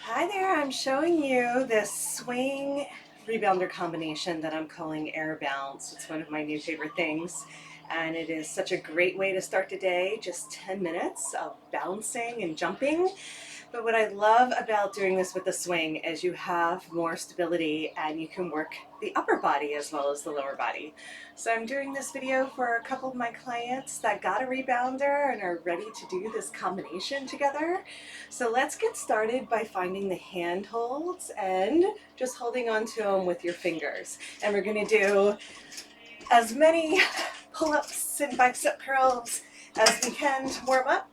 Hi there, I'm showing you this swing rebounder combination that I'm calling Air Bounce. It's one of my new favorite things, and it is such a great way to start the day, just 10 minutes of bouncing and jumping. But what I love about doing this with the swing is you have more stability and you can work the upper body as well as the lower body. So I'm doing this video for a couple of my clients that got a rebounder and are ready to do this combination together. So let's get started by finding the hand holds and just holding on to them with your fingers. And we're going to do as many pull-ups and bicep curls as we can to warm up.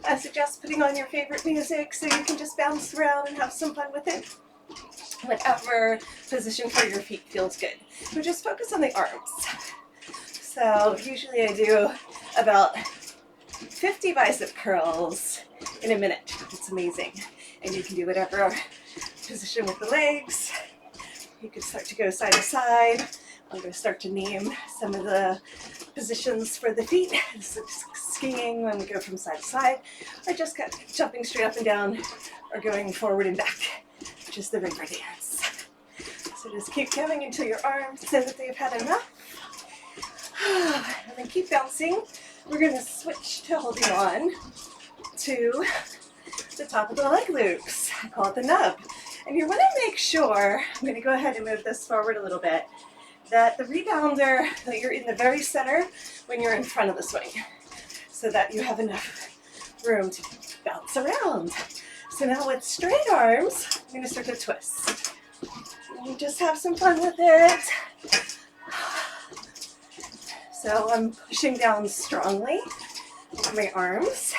I suggest putting on your favorite music so you can just bounce around and have some fun with it. Whatever position for your feet feels good. But just focus on the arms. So usually I do about 50 bicep curls in a minute. It's amazing. And you can do whatever position with the legs. You can start to go side to side. I'm going to start to name some of the positions for the feet. So skiing when we go from side to side, or just jumping straight up and down, or going forward and back. Just the river dance. So just keep going until your arms say that they've had enough. And then keep bouncing. We're going to switch to holding on to the top of the leg loops. I call it the nub. And you want to make sure, I'm going to go ahead and move this forward a little bit, that the rebounder, that you're in the very center when you're in front of the swing, so that you have enough room to bounce around. So now with straight arms, I'm going to start to twist. And just have some fun with it. So I'm pushing down strongly with my arms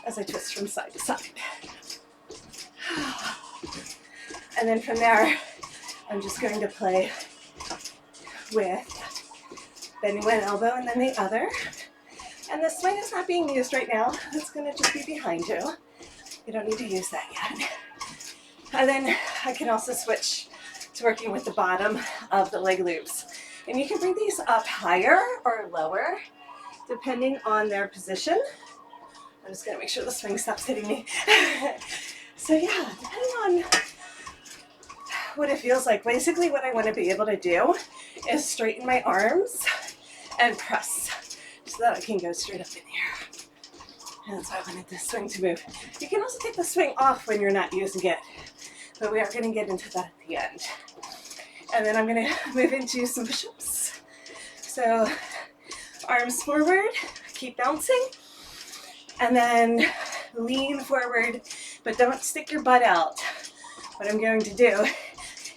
as I twist from side to side. And then from there, I'm just going to play with bending one elbow and then the other. And the swing is not being used right now. It's going to just be behind you. You don't need to use that yet. And then I can also switch to working with the bottom of the leg loops. And you can bring these up higher or lower, depending on their position. I'm just going to make sure the swing stops hitting me. So yeah, depending on what it feels like. Basically what I want to be able to do is straighten my arms and press so that I can go straight up in here. And that's why I wanted this swing to move. You can also take the swing off when you're not using it, but we are going to get into that at the end. And then I'm going to move into some push-ups. So arms forward, keep bouncing, and then lean forward, but don't stick your butt out. What I'm going to do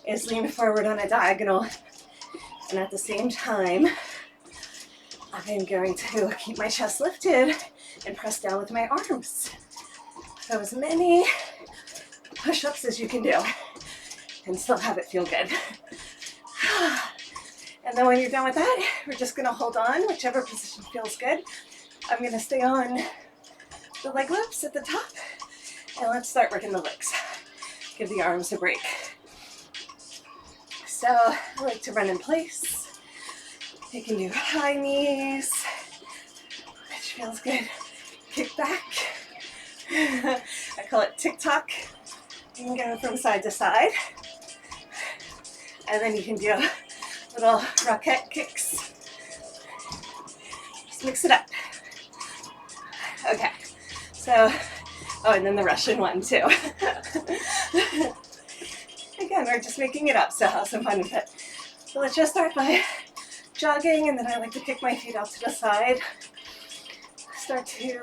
is lean forward on a diagonal, and at the same time I'm going to keep my chest lifted and press down with my arms. So as many push-ups as you can do and still have it feel good. And then when you're done with that, we're just going to hold on whichever position feels good. I'm going to stay on the leg loops at the top, and let's start working the legs. Give the arms a break. So I like to run in place. You can do high knees, which feels good. Kick back. I call it tick-tock. You can go from side to side. And then you can do little rocket kicks. Just mix it up. Okay, so, oh, and then the Russian one too. Again, we're just making it up, so have some fun with it. So let's just start by jogging, and then I like to kick my feet out to the side. Start to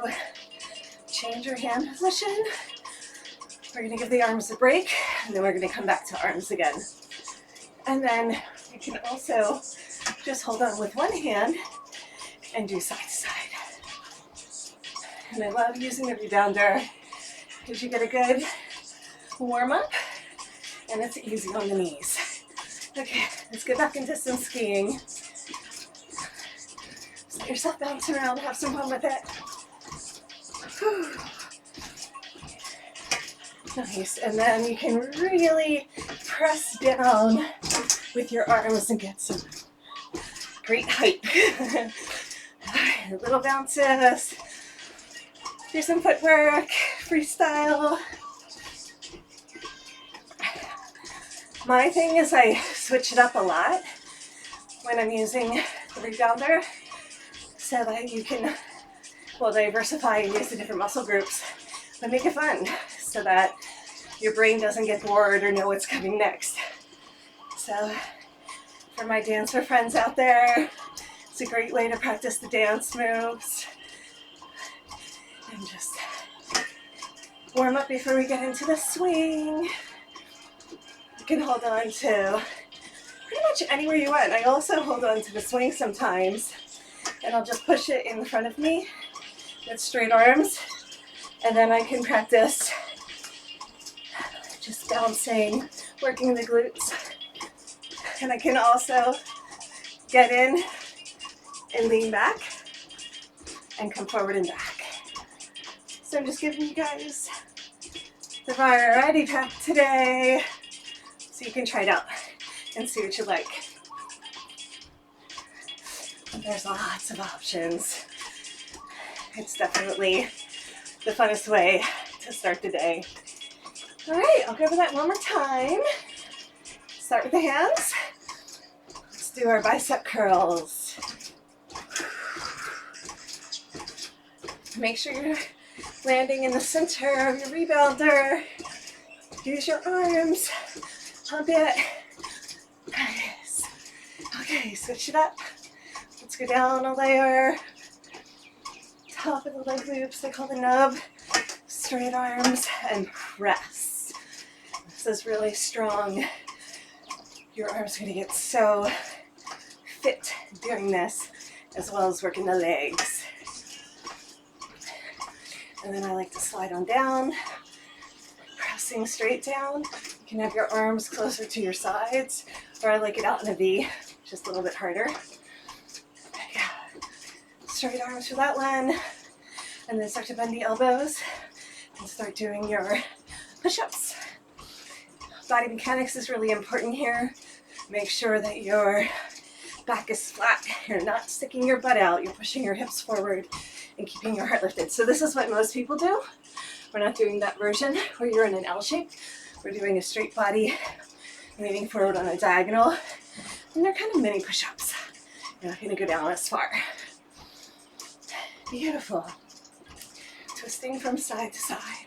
change your hand position. We're going to give the arms a break, and then we're going to come back to arms again. And then you can also just hold on with one hand and do side to side. And I love using the rebounder because you get a good warm up and it's easy on the knees. Okay, let's get back into some skiing. Just let yourself bounce around, have some fun with it. Whew. Nice, and then you can really press down with your arms and get some great height. Little bounces. Do some footwork, freestyle. My thing is I switch it up a lot when I'm using the rebounder so that you can, well, diversify and use the different muscle groups, but make it fun so that your brain doesn't get bored or know what's coming next. So for my dancer friends out there, it's a great way to practice the dance moves and just warm up before we get into the swing. You can hold on to pretty much anywhere you want. I also hold on to the swing sometimes, and I'll just push it in front of me with straight arms, and then I can practice just bouncing, working the glutes. And I can also get in and lean back and come forward and back. So I'm just giving you guys the variety pack today so you can try it out and see what you like. There's lots of options. It's definitely the funnest way to start the day. All right, I'll go over that one more time. Start with the hands. Let's do our bicep curls. Make sure you're landing in the center of your rebounder. Use your arms. Pump it. Nice. Okay, switch it up. Let's go down a layer. Top of the leg loops, I call the nub. Straight arms and press. This is really strong. Your arms are going to get so fit doing this, as well as working the legs. And then I like to slide on down, pressing straight down. You can have your arms closer to your sides, or I like it out in a V, just a little bit harder. Yeah. Straight arms for that one. And then start to bend the elbows and start doing your push-ups. Body mechanics is really important here. Make sure that your back is flat. You're not sticking your butt out. You're pushing your hips forward and keeping your heart lifted. So this is what most people do. We're not doing that version where you're in an L shape. We're doing a straight body, leaning forward on a diagonal. And they're kind of mini push-ups. You're not going to go down as far. Beautiful. Twisting from side to side.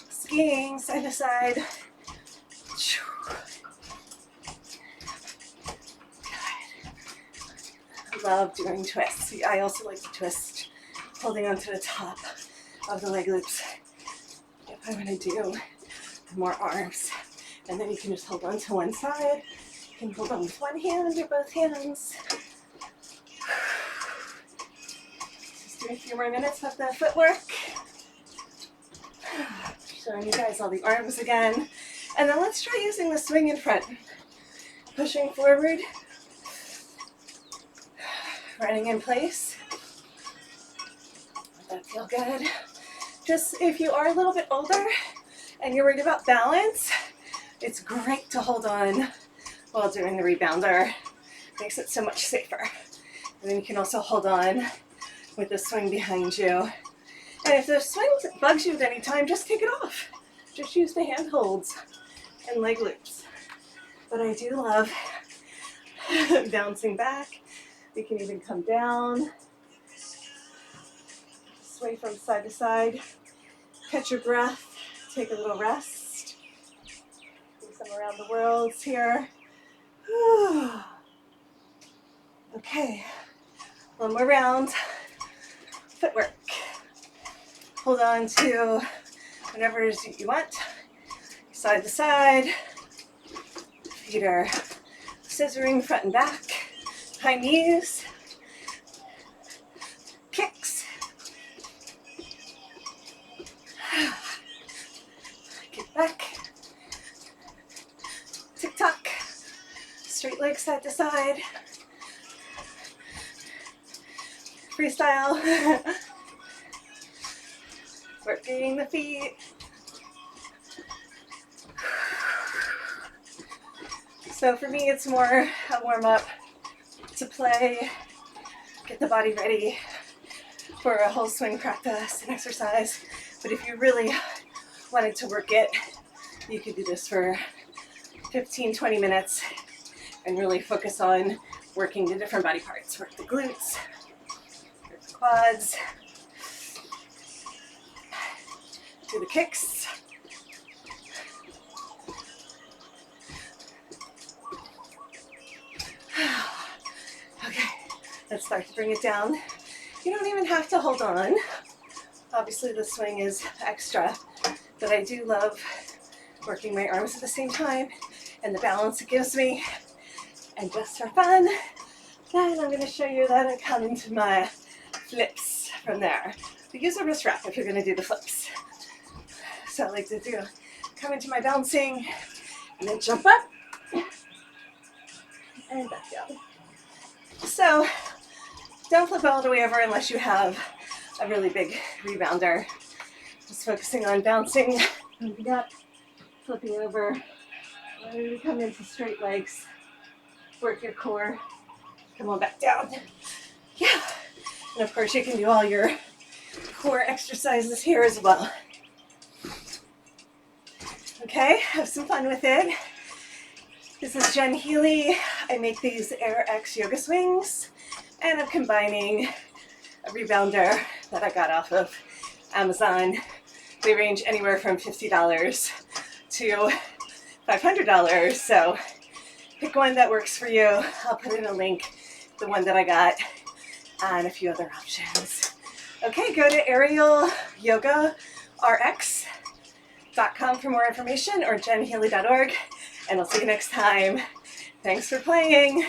Skiing side to side. I love doing twists. I also like to twist, holding onto the top of the leg loops. If I want to do more arms, and then you can just hold on to one side. You can hold on with one hand or both hands. Just do a few more minutes of the footwork. Showing you guys all the arms again. And then let's try using the swing in front. Pushing forward. Running in place. Let that feel good. Just if you are a little bit older and you're worried about balance, it's great to hold on while doing the rebounder. Makes it so much safer. And then you can also hold on with the swing behind you. And if the swing bugs you at any time, just take it off. Just use the handholds and leg loops. But I do love bouncing back. You can even come down, sway from side to side, catch your breath, take a little rest. Do some around the worlds here. Okay, one more round. Footwork. Hold on to whatever it is you want. Side to side. Feet are scissoring front and back. High knees. Kicks. Get back. Tick-tock. Straight legs side to side. Freestyle. Working the feet. So for me, it's more a warm-up to play, get the body ready for a whole swing practice and exercise. But if you really wanted to work it, you could do this for 15-20 minutes and really focus on working the different body parts. Work the glutes, work the quads, do the kicks. Okay, let's start to bring it down. You don't even have to hold on. Obviously the swing is extra, but I do love working my arms at the same time and the balance it gives me. And just for fun, then I'm going to show you that I come into my flips from there. But use a wrist wrap if you're going to do the flips. So I like to do, come into my bouncing and then jump up and back down. So don't flip all the way over unless you have a really big rebounder. Just focusing on bouncing, moving up, flipping over, ready to come into straight legs, work your core, come on back down. Yeah, and of course you can do all your core exercises here as well. Okay, have some fun with it. This is Jen Healy. I make these AYRx Yoga Swings, and I'm combining a rebounder that I got off of Amazon. They range anywhere from $50 to $500, so pick one that works for you. I'll put in a link, the one that I got, and a few other options. Okay, go to AYRx.com for more information, or jenhealy.org, and I'll see you next time. Thanks for playing.